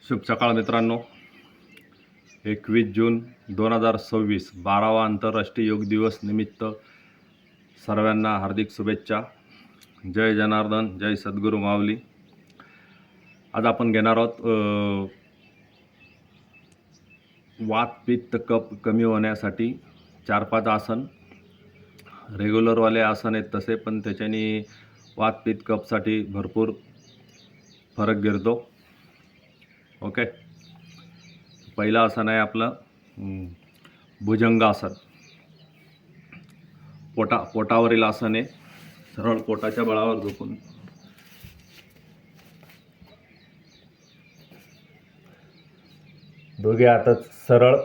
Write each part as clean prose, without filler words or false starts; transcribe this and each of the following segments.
शुभ सकाळ मित्रांनो. 21 जून 2026 12वा आंतरराष्ट्रीय योग दिवस निमित्त सर्वांना हार्दिक शुभेच्छा. जय जनार्दन, जय सद्गुरू माऊली. आज आपण घेणार आहोत वात पित्त कफ कमी होण्यासाठी 4-5 आसन. रेग्युलरवाले आसन आहेत तसे, पण त्याच्याने वात पित्त कफसाठी भरपूर फरक गिरतो. ओके, पहिलं आसन आहे आपलं भुजंगासन. पोटावरील आसन आहे. सरळ पोटाच्या बळावर झोपून दोघे हातात सरळ,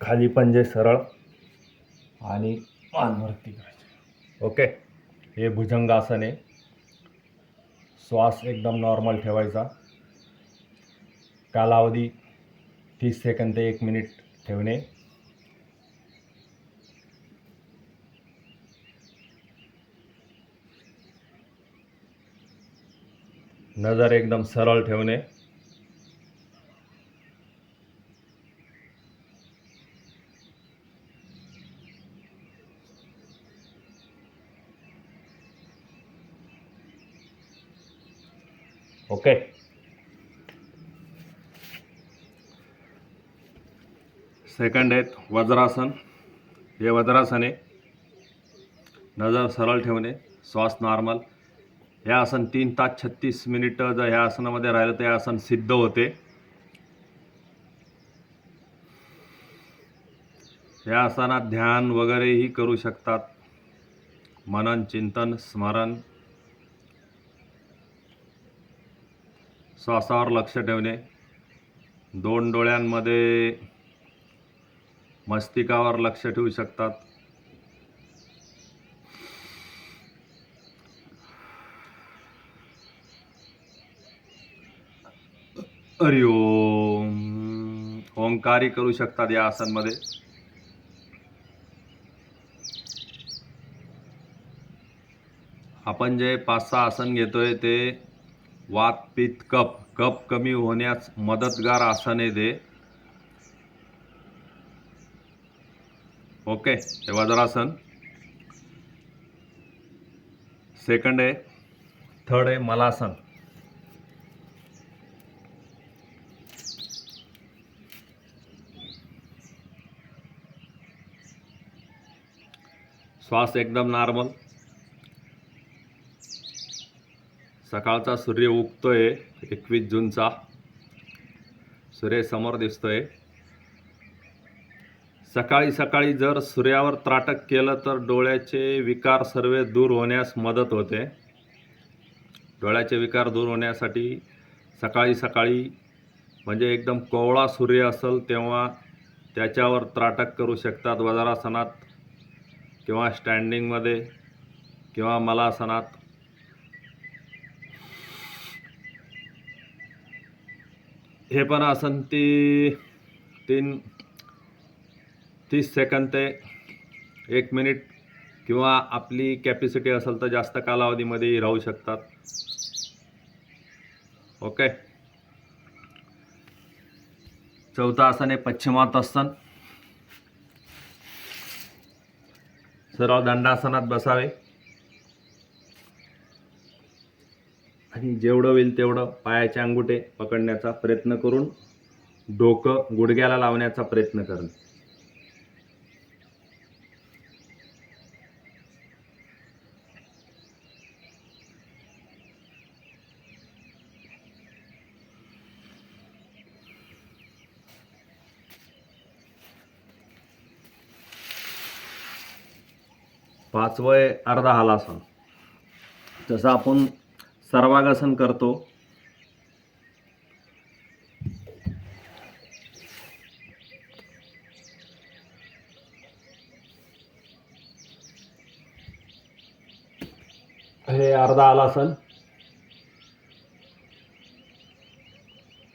खाली पंजे सरळ आणि मान वरती करायचे. ओके, हे भुजंगासन आहे. श्वास एकदम नॉर्मल ठेवायचा. कालावधी 30 सेकंद ते 1 मिनिट ठेवणे. नजर एकदम सरळ ठेवणे. ओके, सेकंड आहेत वज्रासन. हे वज्रासन आहे. नजर सरळ ठेवणे, श्वास नॉर्मल. हे आसन 3 तास 36 मिनिटं जर ह्या आसनामध्ये राहिलं तर हे आसन सिद्ध होते. या आसनात ध्यान वगैरेही करू शकतात. मनन, चिंतन, स्मरण, श्वासावर लक्ष ठेवणे. 2 डोळ्यांमध्ये मस्तिकावर लक्ष ठेवू शकतात. हरि ओम, ओंकारी करू शकतात या आसनमध्ये. आपण जे 5-6 आसन घेतोय ते वात पित्त कफ कमी होण्यास मदतगार आसन आहे ते. ओके, हे वज्रासन. सेकंड आहे. थर्ड आहे मलासन. श्वास एकदम नॉर्मल. सकाळचा सूर्य उगतोय. 21 जूनचा सूर्य समोर दिसतोय. सकाळी सकाळी जर सूर्यावर त्राटक केलं तर डोळ्याचे विकार सर्व दूर होण्यास मदत होते. डोळ्याचे विकार दूर होण्यासाठी सकाळी सकाळी म्हणजे एकदम कोवळा सूर्य असेल तेव्हा त्याच्यावर त्राटक करू शकतात. वज्रासनात किंवा स्टँडिंगमध्ये किंवा मलासनात. हे पण आसन 30 सेकंद ते 1 मिनिट किंवा आपली कॅपॅसिटी असेल तर जास्त कालावधीमध्ये राहू शकतात. ओके, चौथा आसन आहे पश्चिमातासन. सरळ दंडासनात बसावे आणि जेवढं होईल तेवढं पायाचे अंगुठे पकडण्याचा प्रयत्न करून डोकं गुडघ्याला लावण्याचा प्रयत्न करणे. पाचवं आहे अर्धा हलासन. जसं आपण सर्वांगासन करतो हे अर्धा हलासन.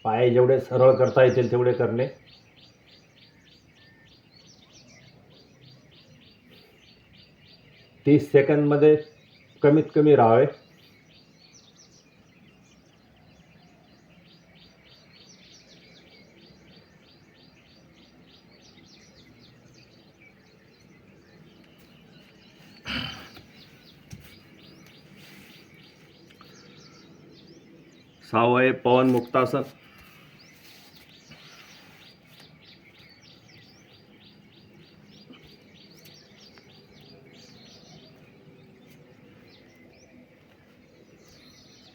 पाय जेवढे सरळ करता येतील तेवढे करणे. 30 सेकंदमध्ये कमीत कमी राहावे. 6वं आहे पवन मुक्तासन.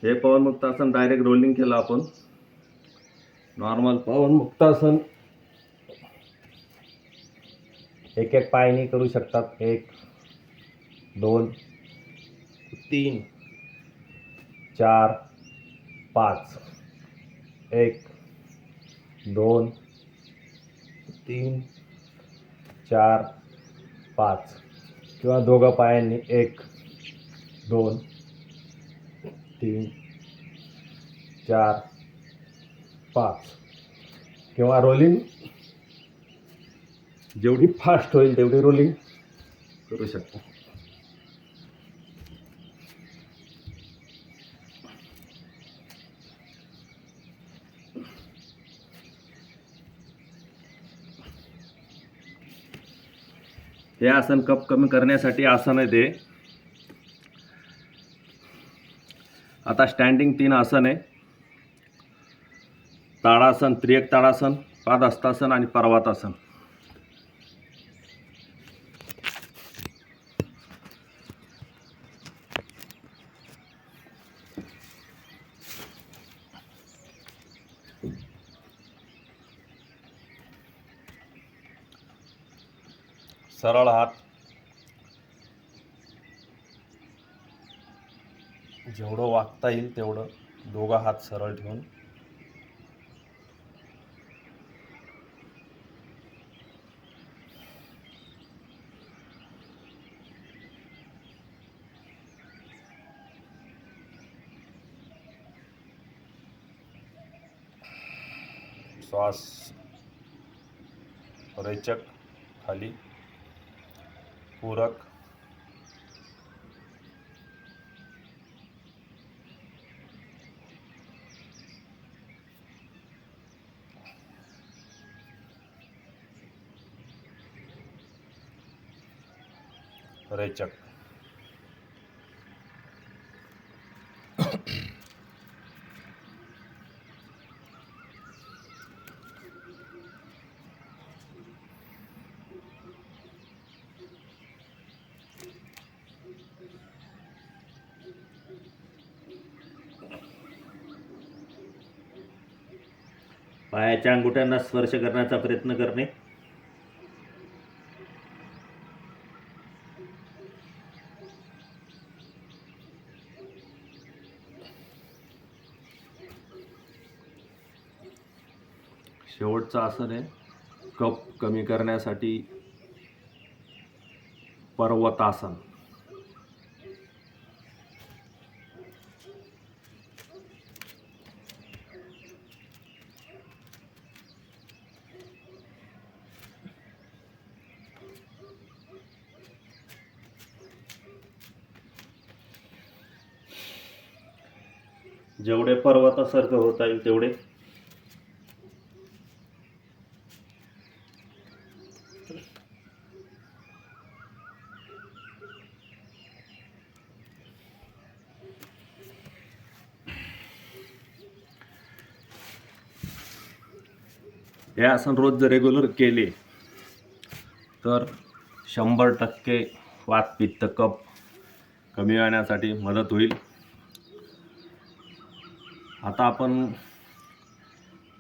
हे पवन मुक्तासन डायरेक्ट रोलिंग केलं आपण. नॉर्मल पवन मुक्तासन एक एक पायाने करू शकतात. 1 2 3 4 5. 1 2 3 4 5 किंवा दोघं पायांनी 1 2 3 4 5 किंवा रोलिंग जेवढी फास्ट होईल तेवढी रोलिंग करू शकतो. हे आसन कप कमी करण्यासाठी आसन आहे ते. आता स्टँडिंग 3 आसन आहे. ताडासन, त्रियक ताडासन, पादहस्तासन आणि पर्वतासन. सरळ हात, जेवढं वाकता येईल तेवढं दोघं हात सरळ ठेवून श्वास रेचक खाली, पूरक, रेचक. पायाच्या अंगुठ्यांना स्पर्श करण्याचा प्रयत्न करणे. शेवटचं आसन आहे कप कमी करण्यासाठी पर्वतासन. जेवढे पर्वतासारखं होता येईल तेवढे. हे आसन रोज जर रेग्युलर केले तर 100% वात पित्त कफ कमी होण्यासाठी मदत होईल. आता आपण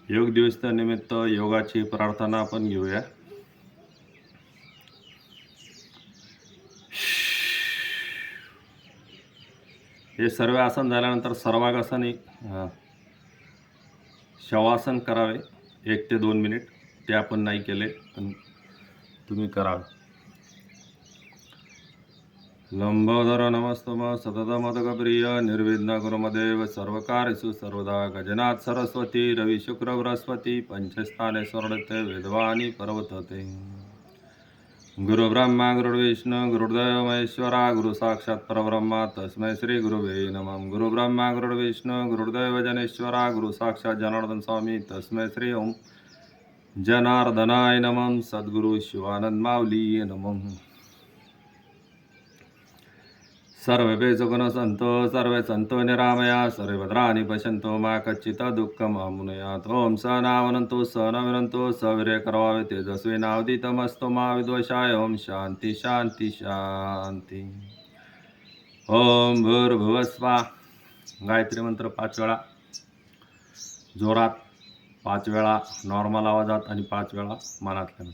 योग दिवसानिमित्त योगाची प्रार्थना आपण घेऊया. हे सर्व आसन झाल्यानंतर सर्वांगासन शवासन करावे 1 ते 2 मिनिट. ते आपण नाही केले पण तुम्ही करावे. लंबोदर नमस्तम सततमदकप्रिय निर्विघ्न गुरुमदेव सर्वकार्येषु सर्वदा गजनाथ सरस्वती रवि शुक्र बृहस्पति पंचस्थाने स्वर्णते वेदवाणी पर्वतते. गुरु ब्रह्मा गुरुर्विष्णु गुरुर्देव महेश्वरा गुरु साक्षात परब्रह्मा तस्मै श्री गुरुवे नमः. गुरु ब्रह्मा गुरुर्विष्णु गुरुर्देव जनेश्वरा गुरु साक्षात जनार्दन स्वामी तस्मै श्री ओम जनार्दनाय नमः. सद्गुरु शिवानंद माऊली नमः. सर्वे सुखिनः सर्वे सन्तु निरामया सर्वे भद्राणि पश्यन्तु मा कच्चित् दुःखम् अमुनयात् ॐ सहनाववन्तु सहनौ सवीर्यं तेजस्वी नावधीतमस्तु मा विद्विषाय ॐ शान्ति शान्ति शान्ति। ओम भूर्भुवस्वाहा। गायत्री मंत्र 5 वेळा जोरात, 5 वेळा नॉर्मल आवाजात आणि 5 वेळा मनातल्या.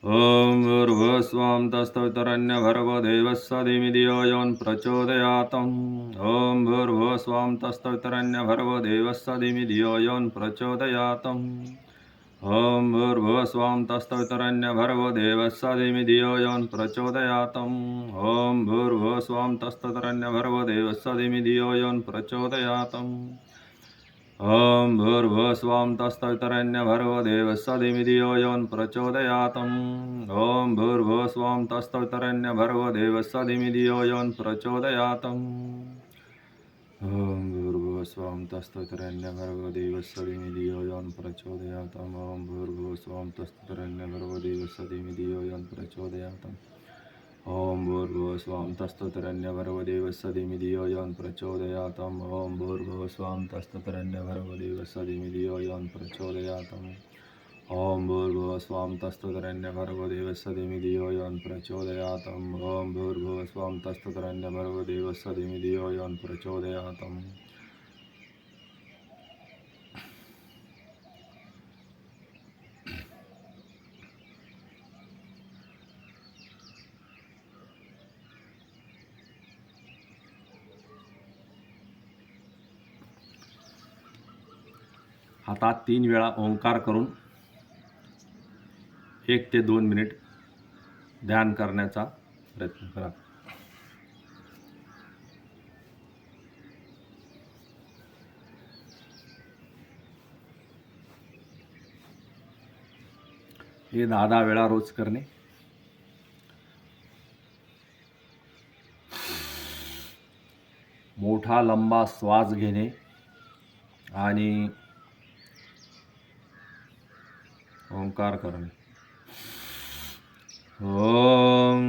ओम भूर्भुवस्वं तत्सवितुर्वरेण्यं देवस्य धीमहि धियो यो नः प्रचोदयात्। ओम भूर्भुवस्वं तत्सवितुर्वरेण्यं देवस्य धीमहि धियो यो नः प्रचोदयात्। ओम भूर्भुवस्वं तत्सवितुर्वरेण्यं देवस्य धीमहि धियो यो नः प्रचोदयात्। ओम भूर्भुवस्वं तत्सवितुर्वरेण्यं देवस्य धीमहि धियो यो नः प्रचोदयात्। ओम भूर्भुवस्वं तत्सवितुर्वरेण्यं देवस्य धीमहि धियो यो नः प्रचोदयात्। ओम भूर्भुवस्वं तत्सवितुर्वरेण्यं देवस्य धीमहि धियो यो नः प्रचोदयात्। ओम भूर्भुवस्वं तत्सवितुर्वरेण्यं देवस्य धीमहि धियो यो नः प्रचोदयात्। ओम भूर्भुवस्वं तत्सवितुर्वरेण्यं देवस्य धीमहि धियो यो नः प्रचोदयात्। ओम भूर्भुवस्वं तत्सवितुर्वरेण्यं देवस्य धीमहि धियो यो नः प्रचोदयात्। ओम भूर्भुवस्वं तत्सवितुर्वरेण्यं देवस्य धीमहि धियो यो नः प्रचोदयात्। ओम भूर्भुवस्वं तत्सवितुर्वरेण्यं देवस्य धीमहि धियो यो नः प्रचोदयात्। ओम भूर्भुवस्वं तत्सवितुर्वरेण्यं देवस्य धीमहि धियो यो नः प्रचोदयात्। आता 3 वेळा ओंकार करून 1 ते 2 मिनिट ध्यान करण्याचा प्रयत्न करा. हे 10-10 वेळा रोज करणे. मोठा लंबा श्वास घेणे आणि ओंकार करणे. ओम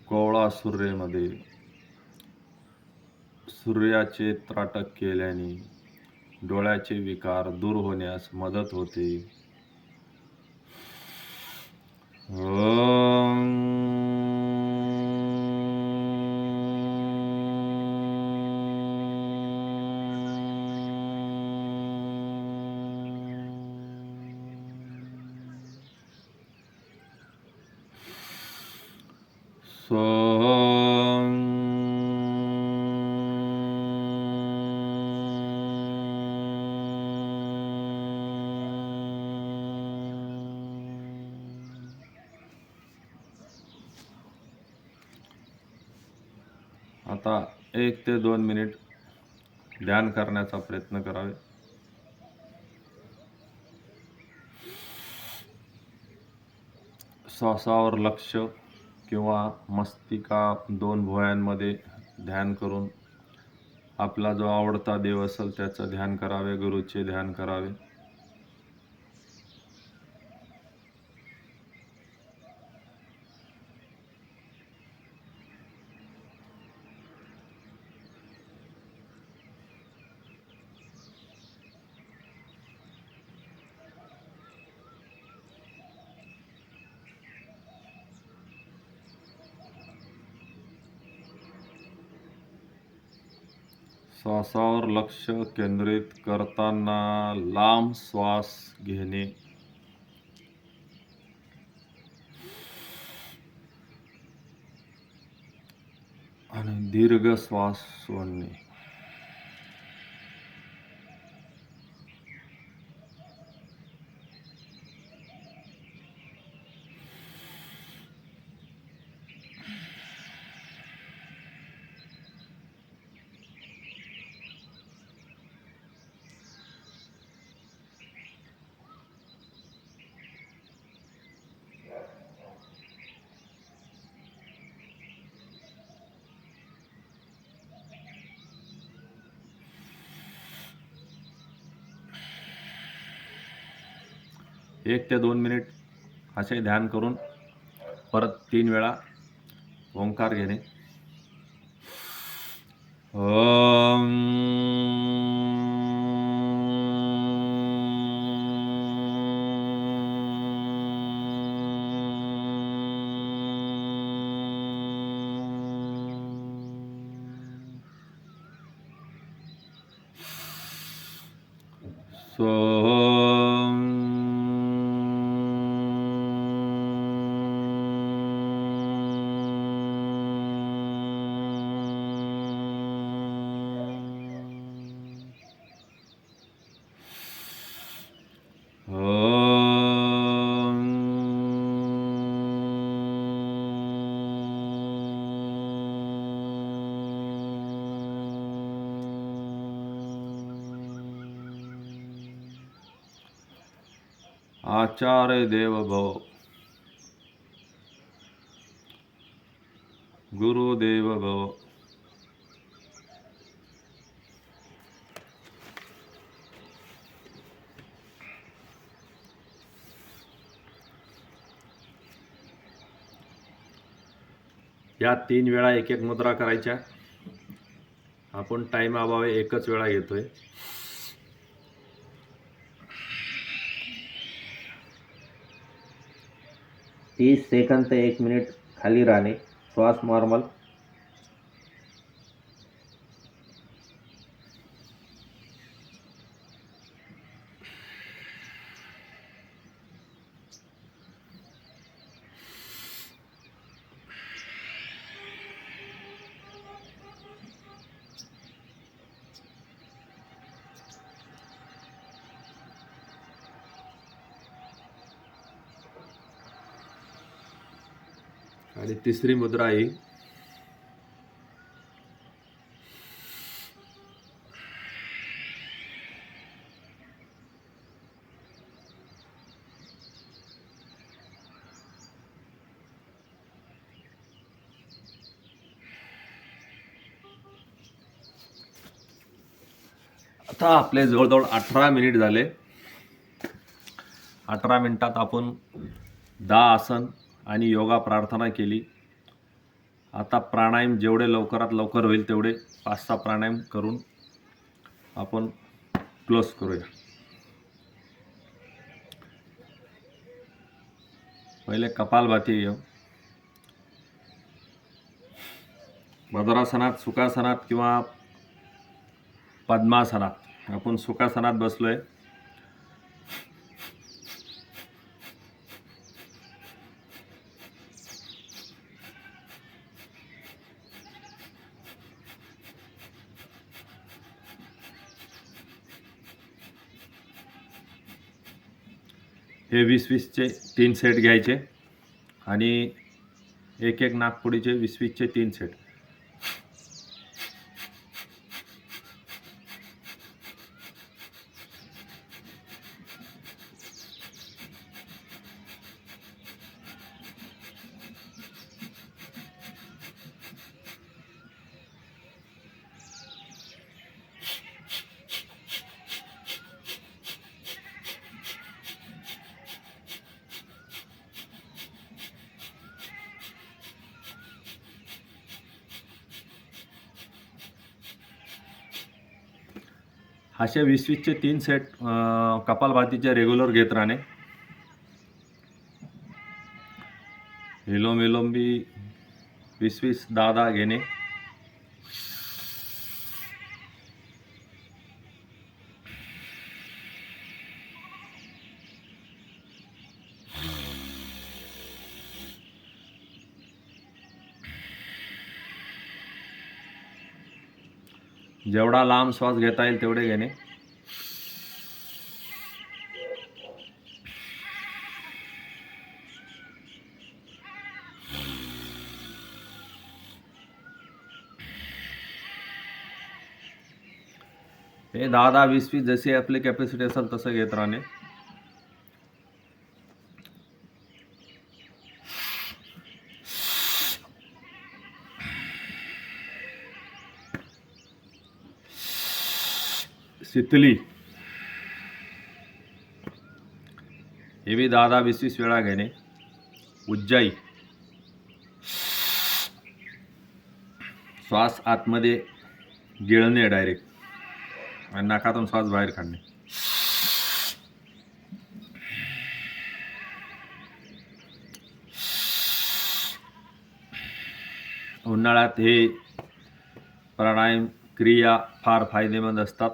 कोवळा सूर्यामध्ये सूर्याचे त्राटक केल्याने डोळ्याचे विकार दूर होण्यास मदत होते. ओम सोम आता 1 ते 2 मिनिट ध्यान करण्याचा प्रयत्न करावे. श्वासावर लक्ष किंवा मस्तिका 2 भुवयांमध्ये ध्यान करून आपला जो आवडता देव असेल त्याचं ध्यान करावे, गुरुचे ध्यान करावे. श्वासावर लक्ष केंद्रित करताना लांब श्वास घेणे आणि दीर्घ श्वास सोडणे. 1 ते 2 मिनिट असे ध्यान करून परत 3 वेळा ओंकार घेणे. ओम सोम आचार्य देव भव, गुरुदेव भव. या 3 वेळा एक एक मुद्रा करायच्या. आपण टाइम अभावे एकच वेळा घेतोय. तीस सेकंद ते 1 मिनिट खाली राहणे, श्वास नॉर्मल. आणि तिसरी मुद्रा आहे आता आपले जवळजवळ 18 मिनिट झाले. 18 मिनिटात आपण 10 आसन आणि योगा प्रार्थना केली. आता प्राणायाम जेवढे लवकरात लवकर होईल तेवढे 5-6 प्राणायाम करून आपण क्लोज करूया. पहिले कपालभाती घेऊ. वज्रासनात, सुखासनात किंवा पद्मासनात. आपण सुखासनात बसलोय. हे 20-20चे 3 सेट घ्यायचे आणि एक एक नागपुडीचे 20-20चे 3 सेट. असे 20-20चे 3 सेट कपालभातीचे रेग्युलर घेत राहणे. विलोम विलोंबी 20-20 10-10 घेणे. जेवढा लांब श्वास घेता येईल तेवढे घेणे. हे 10-10 20-20 जशी आपली कॅपॅसिटी असेल तसं घेत राहणे. शीतली हे बी 10-20 वेळा घेणे. उज्जाई, श्वास आतमध्ये गिळणे डायरेक्ट आणि नाकातून श्वास बाहेर काढणे. उन्हाळ्यात हे प्राणायाम क्रिया फार फायदेमंद असतात.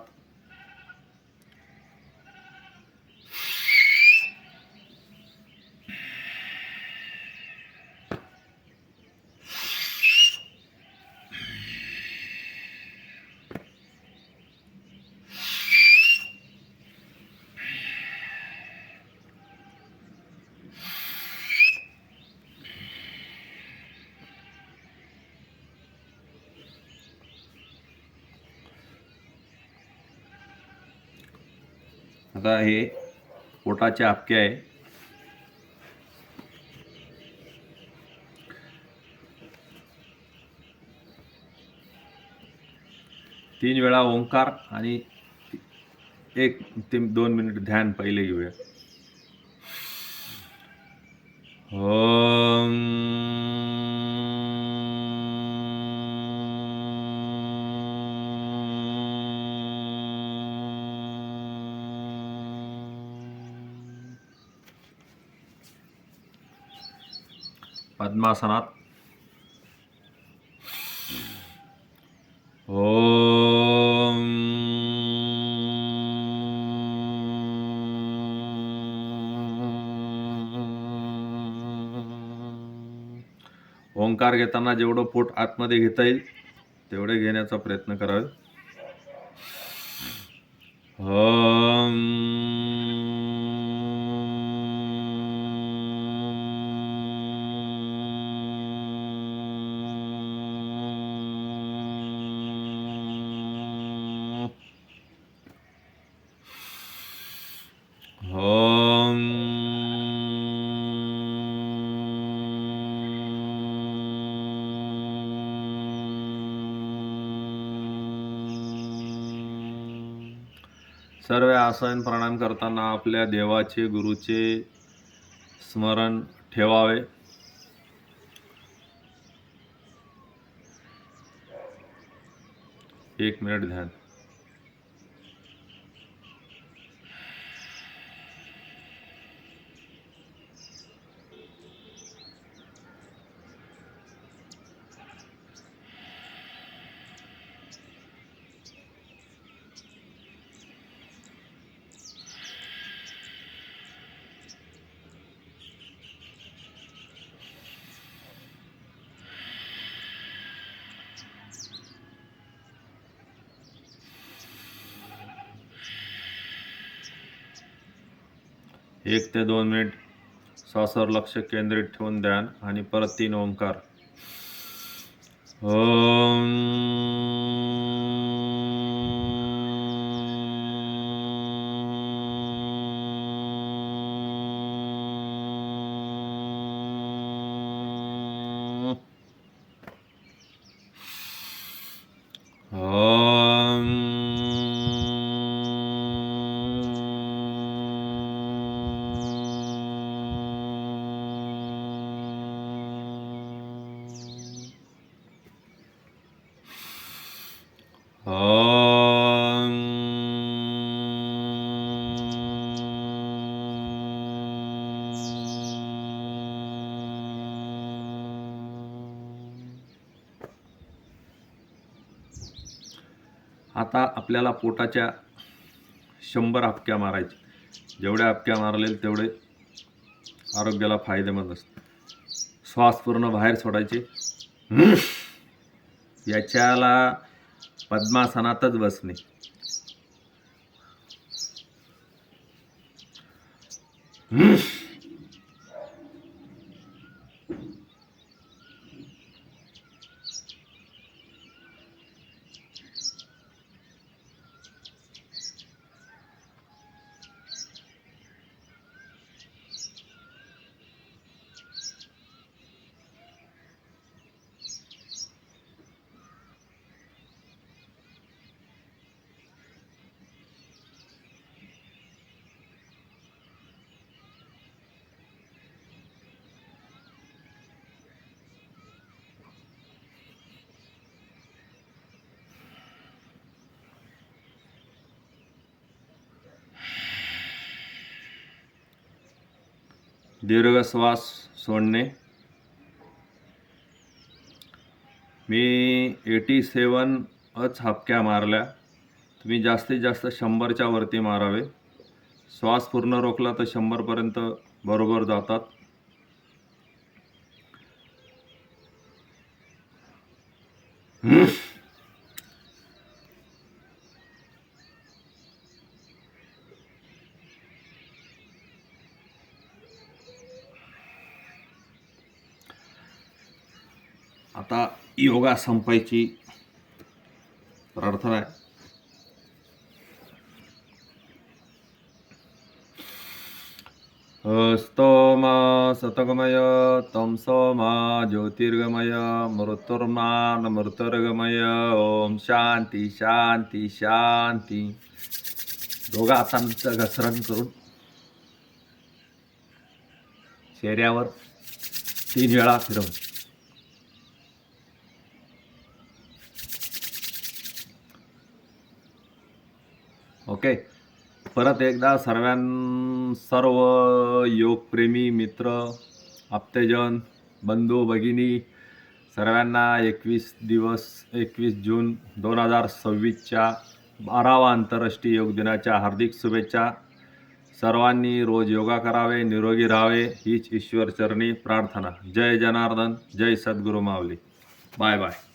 आता हे पोटाचे आपके आहे. तीन वेळा ओंकार आणि 1 ते 2 मिनिट ध्यान पहिले घेऊया. ओम पद्मासनात ओम ओंकार घेताना जेवढं पोट आतमध्ये घेता येईल तेवढे घेण्याचा प्रयत्न करावे. ओम ओम सर्व आसन प्राणायाम करताना आपल्या देवाचे गुरुचे स्मरण ठेवावे. एक मिनिट ध्यान. एक ते 2 मिनिट श्वासावर लक्ष केंद्रित ठेवून ध्यान आणि परत 3 ओंकार. ओम आता आपल्याला पोटाच्या 100 हापक्या मारायचे. जेवढ्या हापक्या मारलेल तेवढे आरोग्याला फायदेमंद असते. श्वास पूर्ण बाहेर सोडायचे. याच्याला पद्मासनातच बसणे. दीर्घ श्वास सोडणे. मी 87च हापक्या मारल्या. तुम्ही जास्तीत जास्त 100च्या वरती मारावे. श्वास पूर्ण रोखला तर 100पर्यंत बरोबर जातात. आता योगा संपायची प्रार्थना आहे. स्तोमा सतगमय तमसोमा ज्योतिर्गमय मृत्युर्गमय. ओम शांती शांती शांती. दोघा हातांचं घसरण करून चेहऱ्यावर 3 वेळा फिरवून. ओके. परत एकदा सर्व योगप्रेमी मित्र, आप्तेजन, बंधू भगिनी सर्वांना 21 जून 2026च्या 12वा आंतरराष्ट्रीय योग दिनाच्या हार्दिक शुभेच्छा. सर्वांनी रोज योगा करावे, निरोगी राहावे हीच ईश्वर चरणी प्रार्थना. जय जनार्दन, जय सद्गुरू माऊली. Bye bye.